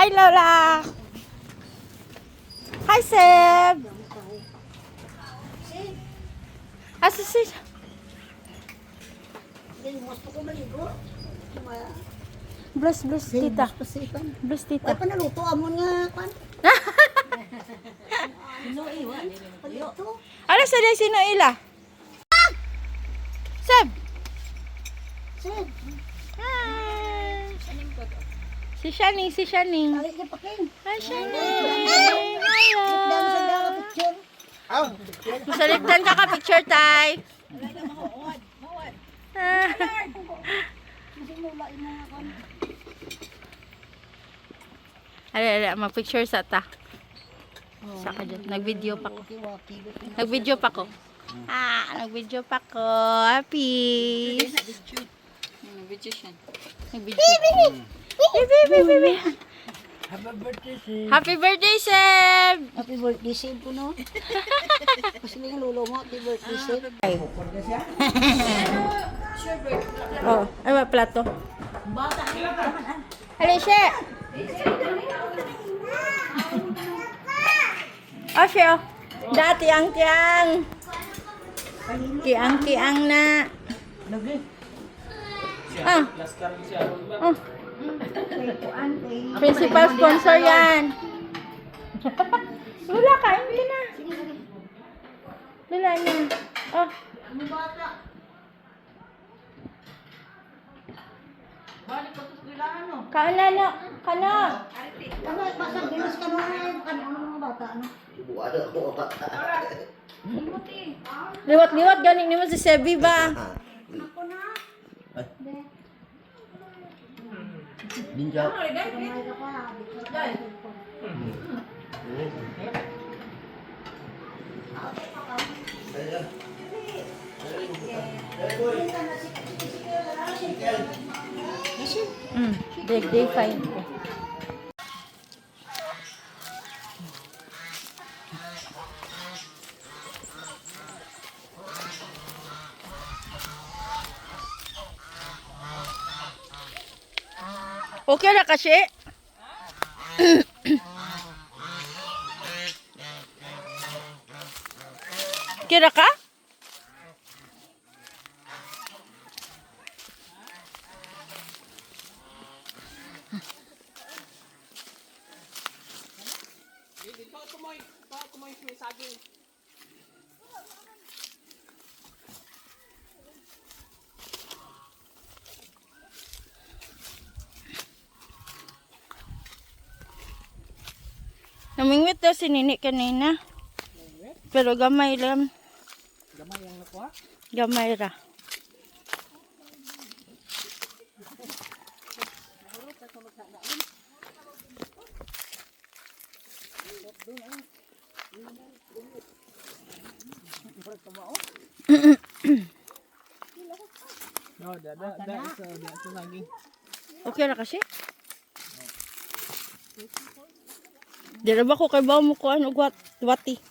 Hi, Lola. Hi, Seb. Asa si... Bless, tita. Bless, tita. Ay, panaluto amon nga, kan? Ano sa day sino ila? Seb. Sid, Hi. Si Shaning. ay, ipaking. Hi, Shaning. Dami sa Hello. picture. Masaliktan ka picture, tay. Ala, mag-picture sa ta. Saka dyan. Nag-video pa ko. Nag-video pa ko. Nag-video pa ko. Happy. Nag-video. Baby. Happy birthday, Seb. Happy birthday, Sid po, no? Kasi nga lulo mo, happy birthday, Sid. Oh, ay ba plato? Alicia. Oh, siya. Dati ang tiang. Kiang na. Oh. Principal sponsor yan. Wala, kain ka na. Wala na. Oh. Kain na, no. Kano. Ano, basta ginas ka na ano mga bata, ano? Liwat-liwat, galing naman si Sebi ba? Binjak. Kamay ka pa, Day 5 ko. Okay na kasi. Kira ka? Namingwit daw si Nini kanina. Pero gamay lang. Gamay ang nakuha. Gamay ra. No, da sa saging. Okay ra kasi? Dira ba ko kay bawo mo kuan og wati?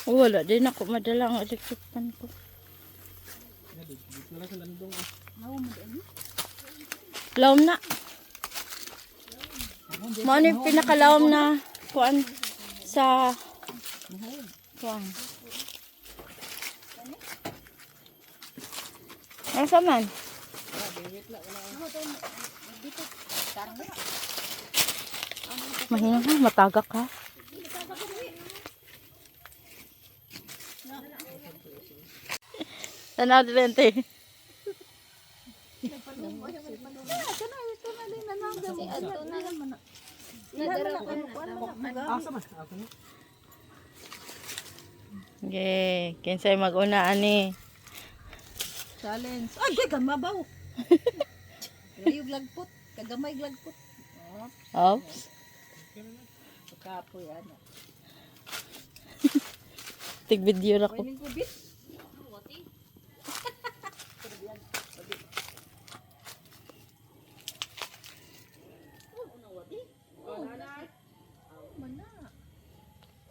Wala din ako madala ang electric fan ko. Dito na sa landong. Lawom na. Mao ni pinakalawom na kuan sa kuan. Asa man? Mahina ka, matagak ka. Tanaw din te. Okay, kinsay mag-una ani? challenge. Ay, kay mabaw. Layog lagpot, kagamay lagpot. Oops. Kapoy ano. Tig-video na ko. Pwede ko bit.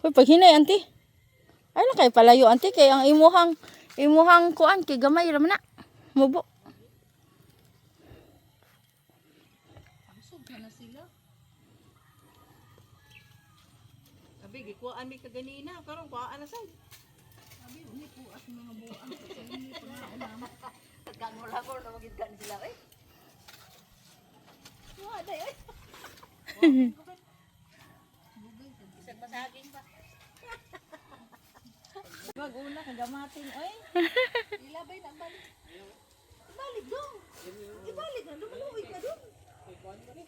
Hoy, pag hinay, auntie. Ay, na kay palayo, auntie. Kay ang imuhang kuan, kay gamay raman na. Mubo. Busog na sila. Abi, gikuhaan mi kaganina. Karon kuhaan na sad. Abi, uni po at mga buang. Tagkang-mulagor na magigkan sila eh. Wala day eh. Isang masaging pa. Mag-una kagamatin oy. Ilabay na balik. Ibalik dong. Ibalik na lumuloy ka dong.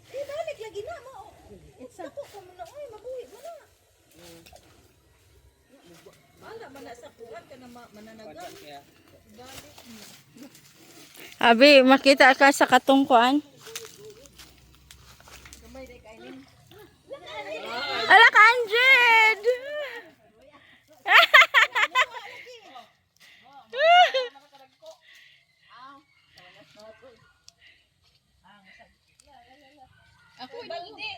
Ibalik lagi na mo. Sako ka mo na oy, mabuhi mo na. Bala man na sa kuwan ka na mananagan. Kaya Ibalik mo. Abi, makita ka sa katungkuan. Gamay day kainin. Ala ka, Anjed! Ako hindi.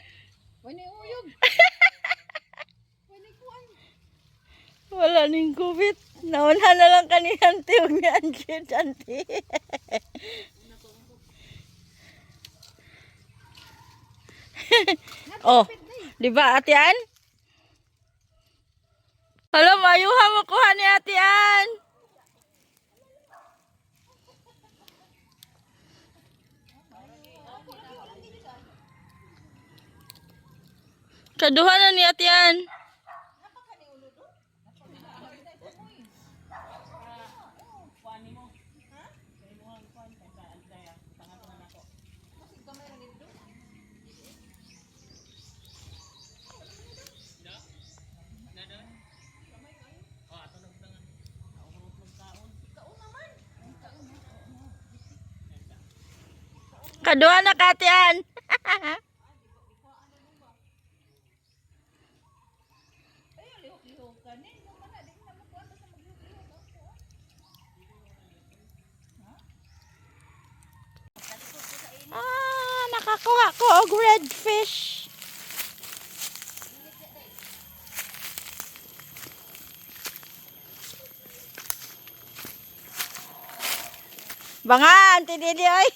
Wani uyog. Wani kuan. Wala ning kubit. Nauna na lang kani auntie. Huwag ni Anjed, auntie. Oh, di ba Ate Ann? Hala, mayuha mo kuha ni Ate Ann. Kaduha na ni Ate Ann. Kaduha na ka Ate Ann. Nakakuha ko og redfish. Bangan, Auntie Didi oy.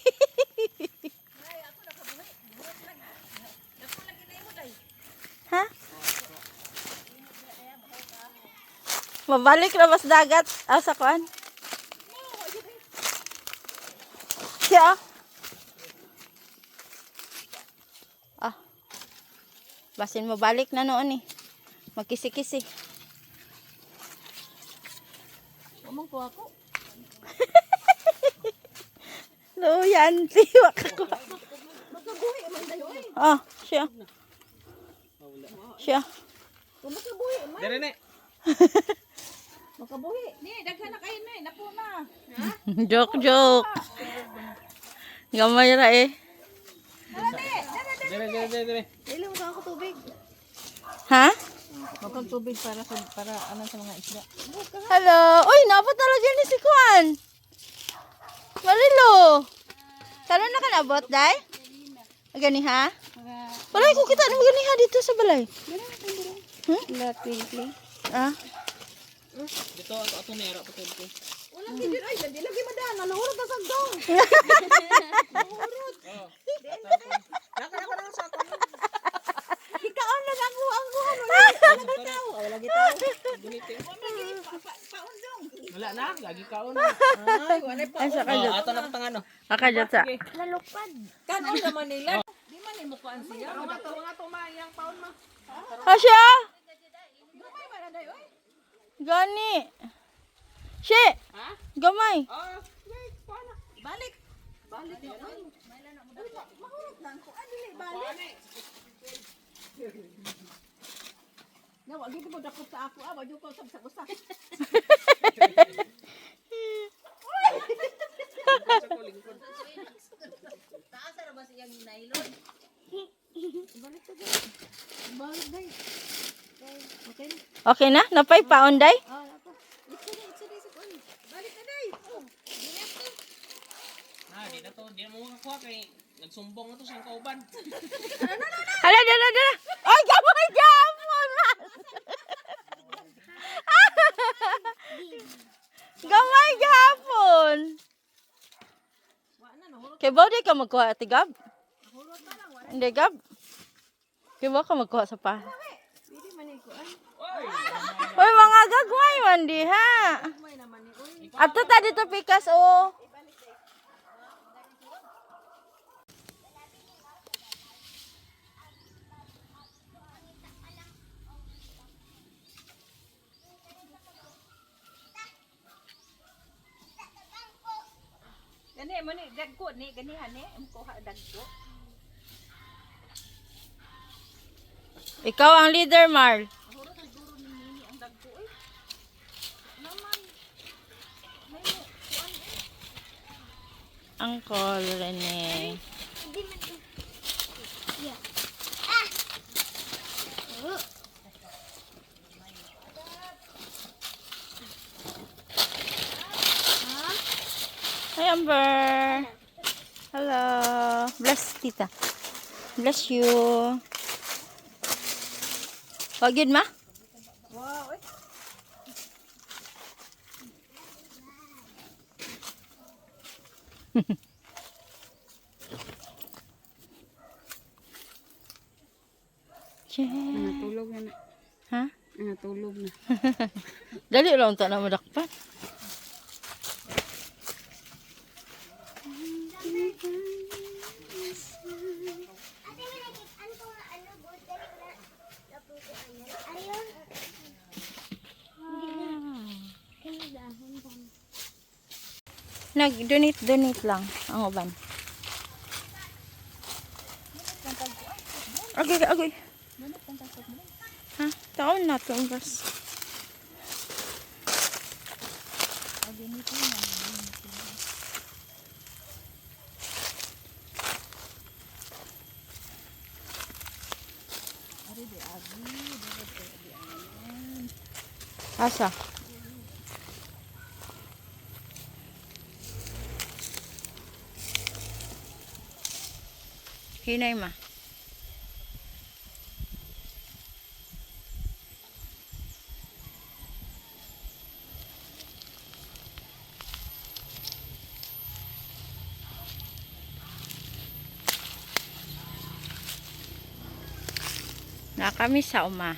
Ha? Mabalik na mas dagat. Sa kuan. Siya. Basin mo balik na noon eh. Magkisi-kisi. Umong ko ako. Luyan, tiwa ka ko. Magkabuhi man dayo oy. Siya. Siya. Magkabuhi man. Dire ne. Magkabuhi. Ni daghan na kayo na, napo na. Ha? Joke. Gamay ra eh. Dire. Dili mo ka ako tubig. Ha? Kapag tubig para ano sa mga isda. Hello. Uy, naabot na lagi ni si Kuan. Marilo. Karon na ka naabot, day? Gani ha? Wala ko kita ni gani ha dito sa balay. Lahat quickly. Dito ato ni ara patod ko. Wala gid ay dili lagi madaan nalahurot ka sagdong. Nalahurot. Naka sa ako. Ikaon lang ako wala gitaw. Gunite. Paundong. Wala na, lagi kaon. Ay, wala pa. Ay, sa kajat. Ato na patang ano. Akajat sa. Lalupad. Kanon sa Manila. Di man ni mo kuan siya. Nga to mayang paon ma. Asya? Gamay man day oy. Gani. She. Ha? Gamay. Wait, paano? Balik. Balik na oy. Mahurot lang ko. Dili balik. Na wag gid mo dakop sa ako. Wag ko sa usa. Taas ra ba siyang nailon? Balik ka. Balik day. Okay na? Napay pa, Onday? Ah, ako. It's a sa kuan. Balik na day. Oh, dinap to. Di na to. Di na mo makakuha kay nagsumbong na to siyang kauban. Hala, dala. Ay, gamay gapon, man! Gamay gapon! Kay Bawdi ka magkuha, Ate Gab? Hindi, Gab. Kay ba ka magkuha sa pa? Pwede man ni kuan. Uy, mga gagmay man di, ha? May naman ni oy. Ato ta dito, Pikas, oh. Gani man ni dagko ni ganihan ni kuha dagko. Ikaw ang leader, Marl. Huro na duro ni nini ang dagko eh. Naman. May kuan eh. Uncle Rene. Hi, Amber. Hello. Bless, tita. Bless you. Wag yun, ma? Wow, eh. Yeah. Tulog na. Ha? Tulog na. Dali lang ito na madakpan. Nag-donate lang ang uban. Okay. Ha? Taon na ito, bas. Asa? Hinay ma. Na kami sa uma.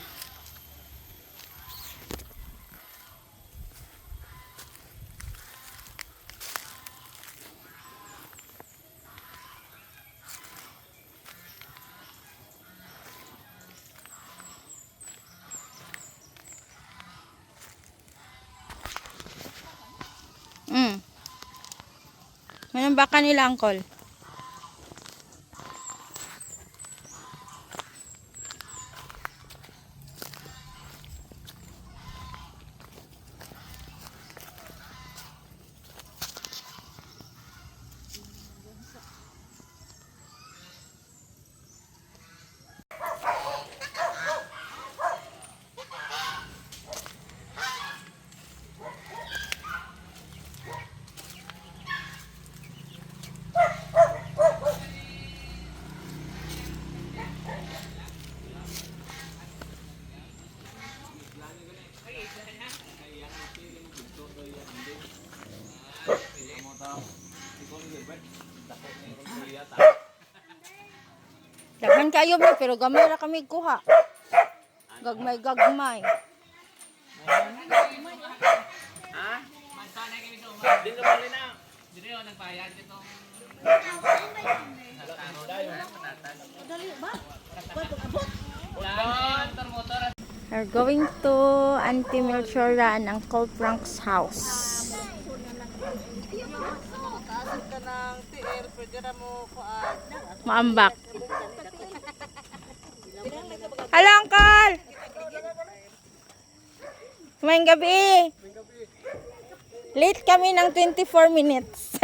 Anong baka nila, Uncle? Daghan kayo mo, pero gamay ra kami kuha. Gagmay. Din ka pala na. Dili ako nagbayad dito. Dali ba? Bato abot. Motor. We're going to Auntie Melchora and Uncle Frank's house. Kaasad ka ng TL, pwede na mo kuan. Maambak. Hello, Uncle! Kumain gabi. Late kami ng 24 minutes.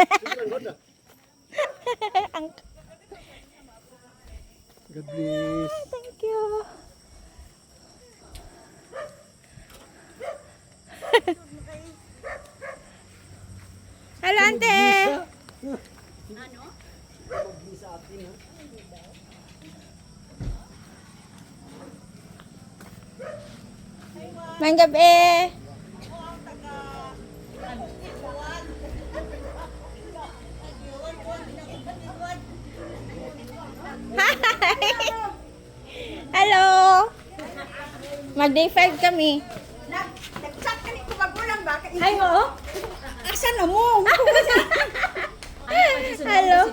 God bless. Thank you. Hello, ante. May gabi. Hi! Hello! Mag-day 5 kami. Nag-chat ka nito magulang ba? Ay, oo? Asan na mo? Hello?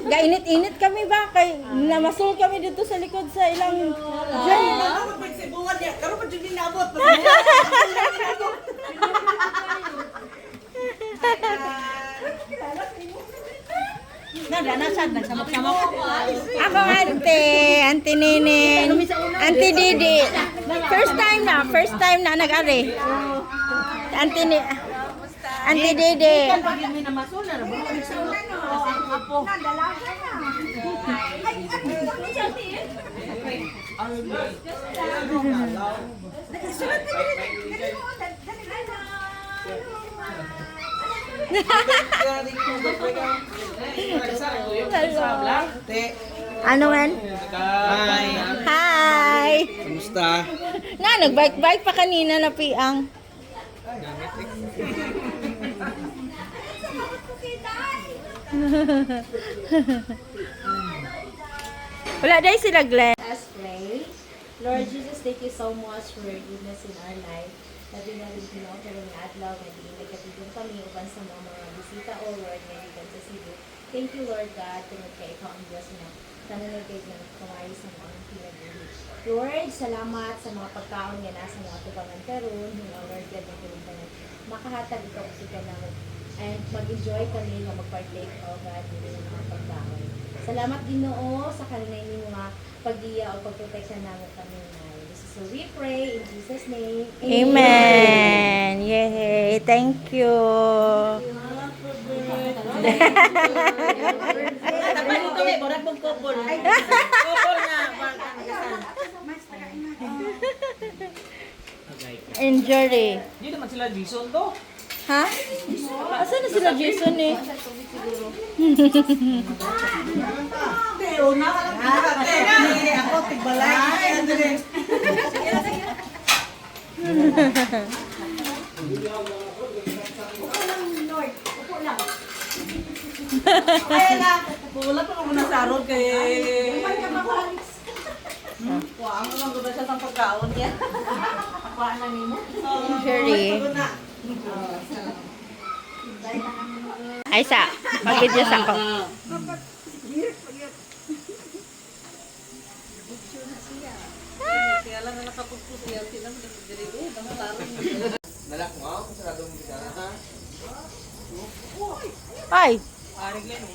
Gainit-init kami ba? Kay namasul kami dito sa likod sa ilang dyan. Karoon pa dyan dinabot. Ako ante Nene, ante Didi. First time na nag-ari. Ante Didi. Ano man? Hi! Hi! Kumusta? Na, nag-bike-bike pa kanina na piang. Wala dahil sila Glenn. Let's pray. Lord Jesus, thank you so much for your goodness in our life. Sabi na rin pinakita ng adlaw, nga di nagkatibong kami, uban sa mga bisita, O Lord, nga di sa Cebu. Thank you, Lord God, tungod kay ikaw ang Diyos na nananagay ng kamay sa mga pinag-ulit. Lord, salamat sa mga pagkaon nga nasa mga tubangan karon, yung Lord God, na pinagdanan. Makahatag ito kasi ka namin. And mag-enjoy kami nga mag-partake, O God, dito ng mga pagkaon. Salamat Ginoo sa kanunay ni mga pag-iya o pagprotekta namin kami na. So we pray in Jesus' name. Amen. Yay. Thank you. Enjoy. Hindi naman sila Jason to. Ha? Asan na sila Jason eh? Ako, tigbalay. Kaya na, wala pa muna sa road kay... Ang lang ko siya sa pagkaon niya. Akwaan lang nimo. Jerry. Ay sa, mag-video sa ko. Kaya lang nakapagpus siya. Sila mo nagdirigo. Dalak mo ako, saradong bisara ha. Ay, Aring Glenn,